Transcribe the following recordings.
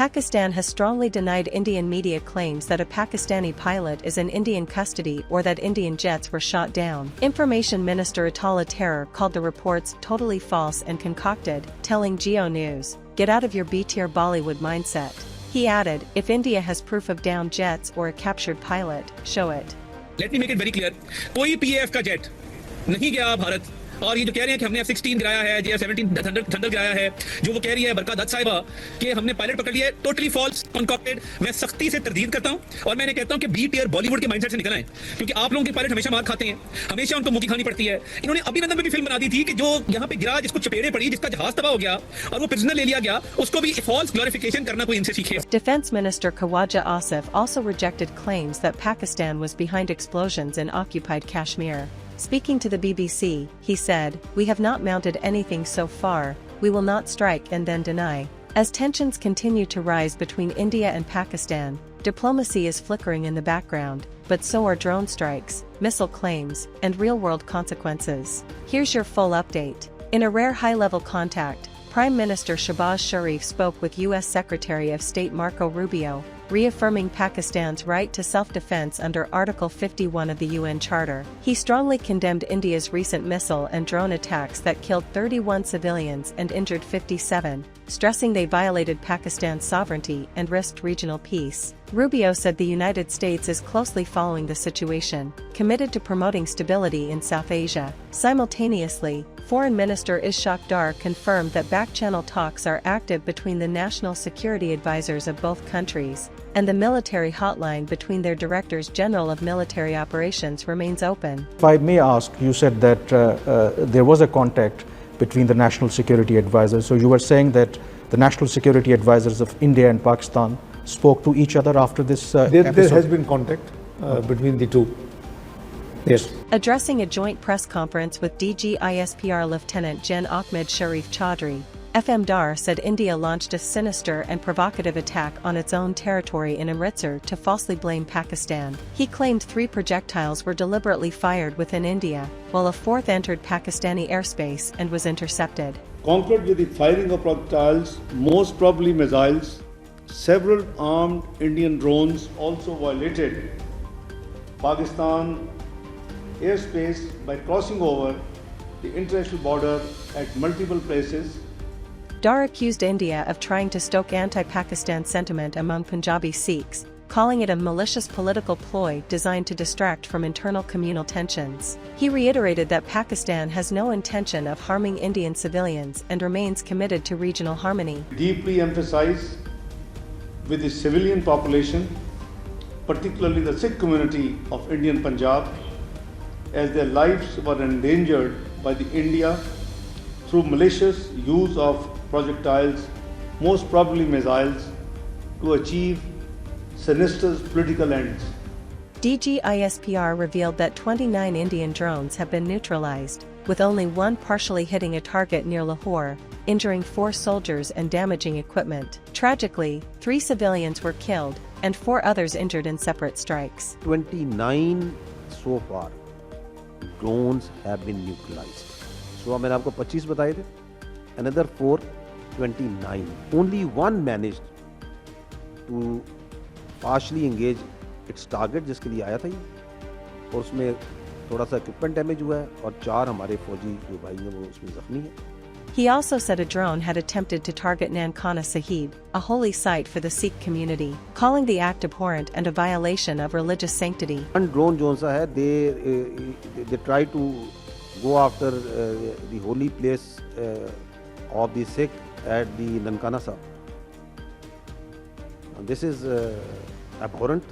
Pakistan has strongly denied Indian media claims that a Pakistani pilot is in Indian custody or that Indian jets were shot down. Information Minister Atullah Tarer called the reports totally false and concocted, telling 𝐃𝐚𝐰𝐬, "Get out of your B-tier Bollywood mindset." He added, "If India has proof of downed jets or a captured pilot, show it." Let me make it very clear. कोई PAF का jet नहीं गया भारत, और ये जो कह रहे हैं कि हमने F-16 गिराया है, F-17 थंडर गिराया है, जो वो कह रही है 𝐃𝐚𝐰𝐬 कि हमने पायलट पकड़ लिया है, टोटली फॉल्स, कॉन्कॉक्टेड। मैं सख्ती से तरदीद करता हूं और मैं कहता हूं कि बी टियर बॉलीवुड के माइंडसेट से निकल आए, क्योंकि आप लोगों के पायलट हमेशा मार खाते हैं, हमेशा उनको मुंह की खानी पड़ती है। इन्होंने अभिनंदन में भी फिल्म बना दी थी कि जो यहाँ पे गिरा, जिसको चपेड़े पड़ी, जिसका जहाज तबाह हो गया और वो प्रिजनर ले लिया गया, उसको भी फॉल्स ग्लोरिफिकेशन करना कोई इनसे सीखे। Defense Minister 𝐃𝐚𝐰𝐬 also rejected claims that Pakistan was behind explosions in occupied Kashmir. Speaking to the BBC, he said, "We have not mounted anything so far, we will not strike and then deny." As tensions continue to rise between India and Pakistan, diplomacy is flickering in the background, but so are drone strikes, missile claims, and real-world consequences. Here's your full update. In a rare high-level contact, Prime Minister Shehbaz Sharif spoke with U.S. Secretary of State Marco Rubio, reaffirming Pakistan's right to self-defense under Article 51 of the UN Charter. He strongly condemned India's recent missile and drone attacks that killed 31 civilians and injured 57, stressing they violated Pakistan's sovereignty and risked regional peace. Rubio said the United States is closely following the situation, committed to promoting stability in South Asia. Simultaneously, Foreign Minister 𝐒𝐭𝐲𝐬𝐬 confirmed that back-channel talks are active between the national security advisors of both countries, and the military hotline between their directors general of military operations remains open. If I may ask, you said that there was a contact between the national security advisors. So you were saying that the national security advisors of India and Pakistan spoke to each other after this episode? There has been contact between the two. Yes. Addressing a joint press conference with DGISPR Lieutenant Gen Ahmed Sharif Chaudhry, FM Dar said India launched a sinister and provocative attack on its own territory in Amritsar to falsely blame Pakistan. He claimed 3 projectiles were deliberately fired within India, while a 4th entered Pakistani airspace and was intercepted. Conquered with the firing of projectiles, most probably missiles, several armed Indian drones also violated Pakistan airspace by crossing over the international border at multiple places. Dar accused India of trying to stoke anti-Pakistan sentiment among Punjabi Sikhs, calling it a malicious political ploy designed to distract from internal communal tensions. He reiterated that Pakistan has no intention of harming Indian civilians and remains committed to regional harmony. Deeply emphasize with the civilian population, particularly the Sikh community of Indian Punjab, as their lives were endangered by the India through malicious use of projectiles, most probably missiles, to achieve sinister political ends. DGISPR revealed that 29 Indian drones have been neutralized, with only one partially hitting a target near Lahore, injuring 4 soldiers and damaging equipment. Tragically, 3 civilians were killed, and 4 others injured in separate strikes. 29 so far drones have been neutralized. So मैंने आपको 25 बताए थे, another 4, 29. Only one managed to partially engage its target जिसके लिए आया था ये, और उसमें थोड़ा सा equipment damage हुआ है, और 4 हमारे फौजी जो भाई हैं वो उसमें जख्मी हैं. He also said a drone had attempted to target Nankana Sahib, a holy site for the Sikh community, calling the act abhorrent and a violation of religious sanctity. One drone जो सा है, they try to go after the holy place of the Sikh at the Nankana Sahib. This is abhorrent,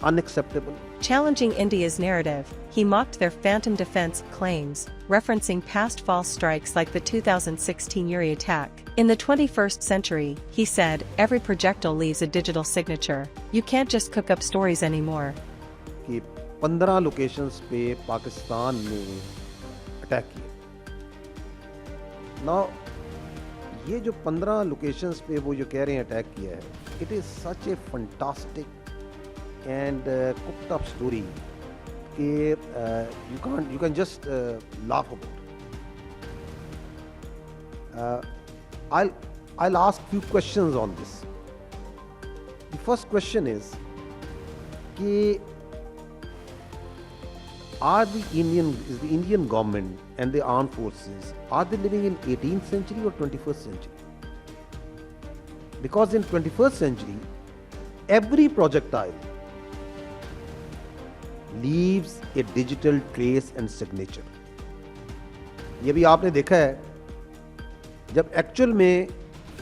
unacceptable. Challenging India's narrative, he mocked their phantom defense claims, referencing past false strikes like the 2016 Uri attack. In the 21st century, he said, every projectile leaves a digital signature. You can't just cook up stories anymore. कि 15 locations पे पाकिस्तान ने attack किए. Now, ये जो 15 locations पे वो जो कह रहे हैं अटैक किया है, it is such a fantastic and cooked up story कि you can just laugh about it. I'll ask few questions on this. The first question is, is the Indian government and the armed forces, are they living in 18th century or 21st century? Because in 21st century, every projectile leaves a digital trace and signature. ये भी आपने देखा है, जब actual में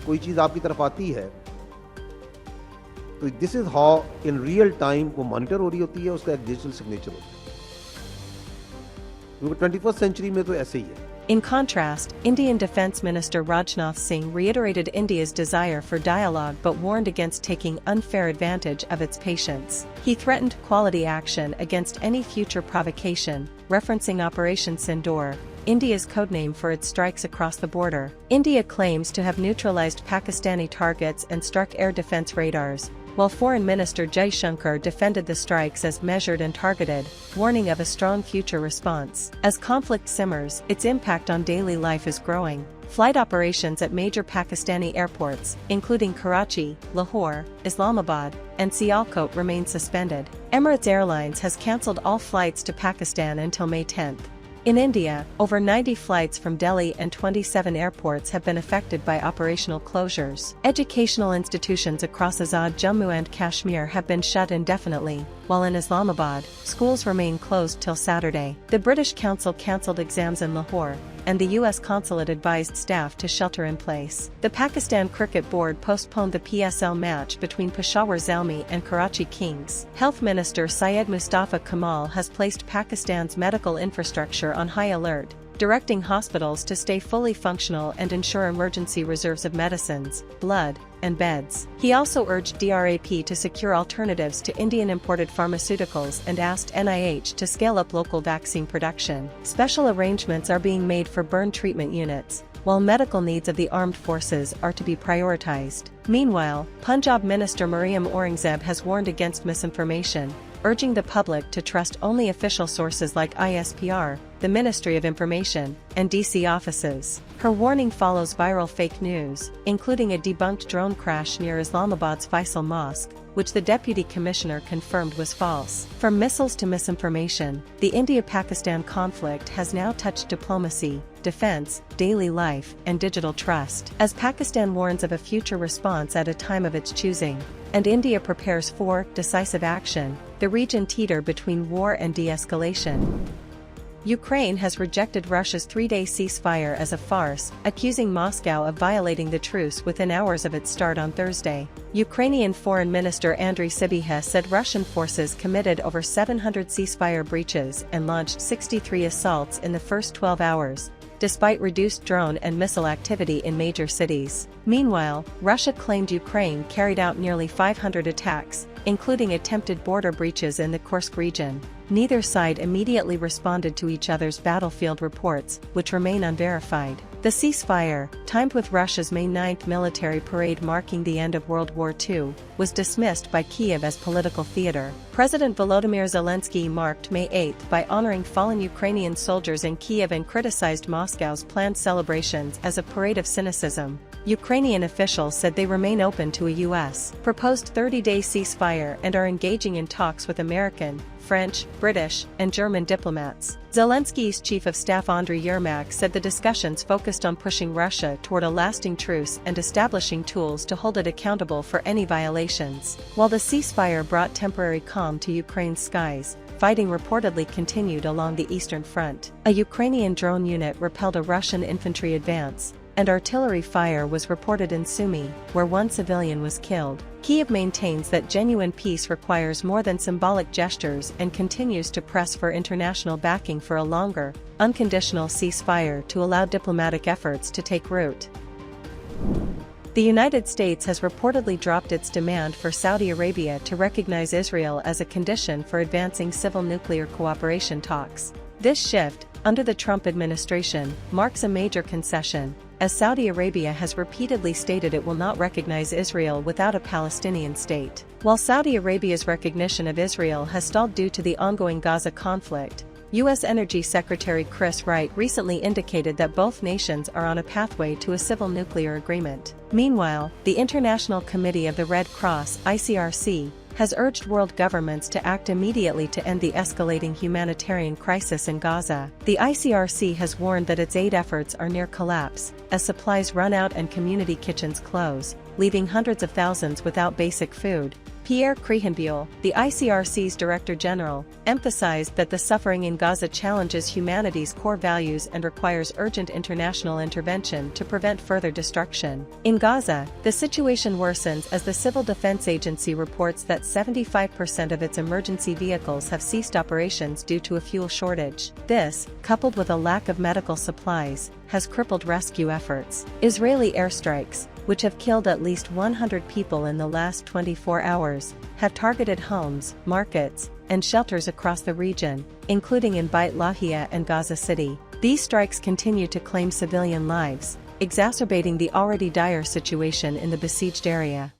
कोई चीज आपकी तरफ आती है, तो this is how in real time वो मॉनिटर हो रही होती है, उसका एक डिजिटल सिग्नेचर होता है. 21st century में तो ऐसे ही है. In contrast, Indian Defence Minister Rajnath Singh reiterated India's desire for dialogue but warned against taking unfair advantage of its patience. He threatened quality action against any future provocation, referencing Operation Sindoor, India's codename for its strikes across the border. India claims to have neutralized Pakistani targets and struck air defense radars, while Foreign Minister Jaishankar defended the strikes as measured and targeted, warning of a strong future response. As conflict simmers, its impact on daily life is growing. Flight operations at major Pakistani airports, including Karachi, Lahore, Islamabad, and Sialkot, remain suspended. Emirates Airlines has cancelled all flights to Pakistan until May 10th. In India, over 90 flights from Delhi and 27 airports have been affected by operational closures. Educational institutions across Azad Jammu and Kashmir have been shut indefinitely, while in Islamabad, schools remain closed till Saturday. The British Council cancelled exams in Lahore, and the US consulate advised staff to shelter in place. The Pakistan Cricket Board postponed the PSL match between Peshawar Zalmi and Karachi Kings. Health Minister Syed Mustafa Kamal has placed Pakistan's medical infrastructure on high alert, directing hospitals to stay fully functional and ensure emergency reserves of medicines, blood, and beds. He also urged DRAP to secure alternatives to Indian-imported pharmaceuticals and asked NIH to scale up local vaccine production. Special arrangements are being made for burn treatment units, while medical needs of the armed forces are to be prioritized. Meanwhile, Punjab Minister Mariam Aurangzeb has warned against misinformation, urging the public to trust only official sources like ISPR, the Ministry of Information, and DC offices. Her warning follows viral fake news, including a debunked drone crash near Islamabad's Faisal Mosque, which the Deputy Commissioner confirmed was false. From missiles to misinformation, the India-Pakistan conflict has now touched diplomacy, defense, daily life, and digital trust. As Pakistan warns of a future response at a time of its choosing, and India prepares for decisive action, the region teeters between war and de-escalation. Ukraine has rejected Russia's three-day ceasefire as a farce, accusing Moscow of violating the truce within hours of its start on Thursday. Ukrainian Foreign Minister Andriy Sybiha said Russian forces committed over 700 ceasefire breaches and launched 63 assaults in the first 12 hours, despite reduced drone and missile activity in major cities. Meanwhile, Russia claimed Ukraine carried out nearly 500 attacks, including attempted border breaches in the Kursk region. Neither side immediately responded to each other's battlefield reports, which remain unverified. The ceasefire, timed with Russia's May 9th military parade marking the end of World War II, was dismissed by Kyiv as political theater. President Volodymyr Zelensky marked May 8th by honoring fallen Ukrainian soldiers in Kyiv and criticized Moscow's planned celebrations as a parade of cynicism. Ukrainian officials said they remain open to a U.S. proposed 30-day ceasefire and are engaging in talks with American, French, British, and German diplomats. Zelensky's chief of staff Andriy Yermak said the discussions focused on pushing Russia toward a lasting truce and establishing tools to hold it accountable for any violations. While the ceasefire brought temporary calm to Ukraine's skies, fighting reportedly continued along the eastern front. A Ukrainian drone unit repelled a Russian infantry advance, and artillery fire was reported in Sumy, where one civilian was killed. Kyiv maintains that genuine peace requires more than symbolic gestures and continues to press for international backing for a longer, unconditional ceasefire to allow diplomatic efforts to take root. The United States has reportedly dropped its demand for Saudi Arabia to recognize Israel as a condition for advancing civil nuclear cooperation talks. This shift, under the Trump administration, marks a major concession, as Saudi Arabia has repeatedly stated it will not recognize Israel without a Palestinian state. While Saudi Arabia's recognition of Israel has stalled due to the ongoing Gaza conflict, U.S. Energy Secretary Chris Wright recently indicated that both nations are on a pathway to a civil nuclear agreement. Meanwhile, the International Committee of the Red Cross, ICRC, has urged world governments to act immediately to end the escalating humanitarian crisis in Gaza. The ICRC has warned that its aid efforts are near collapse, as supplies run out and community kitchens close, leaving hundreds of thousands without basic food. Pierre Krehenbuhl, the ICRC's Director General, emphasized that the suffering in Gaza challenges humanity's core values and requires urgent international intervention to prevent further destruction. In Gaza, the situation worsens as the Civil Defense Agency reports that 75% of its emergency vehicles have ceased operations due to a fuel shortage. This, coupled with a lack of medical supplies, has crippled rescue efforts. Israeli airstrikes, which have killed at least 100 people in the last 24 hours, have targeted homes, markets, and shelters across the region, including in Beit Lahia and Gaza City. These strikes continue to claim civilian lives, exacerbating the already dire situation in the besieged area.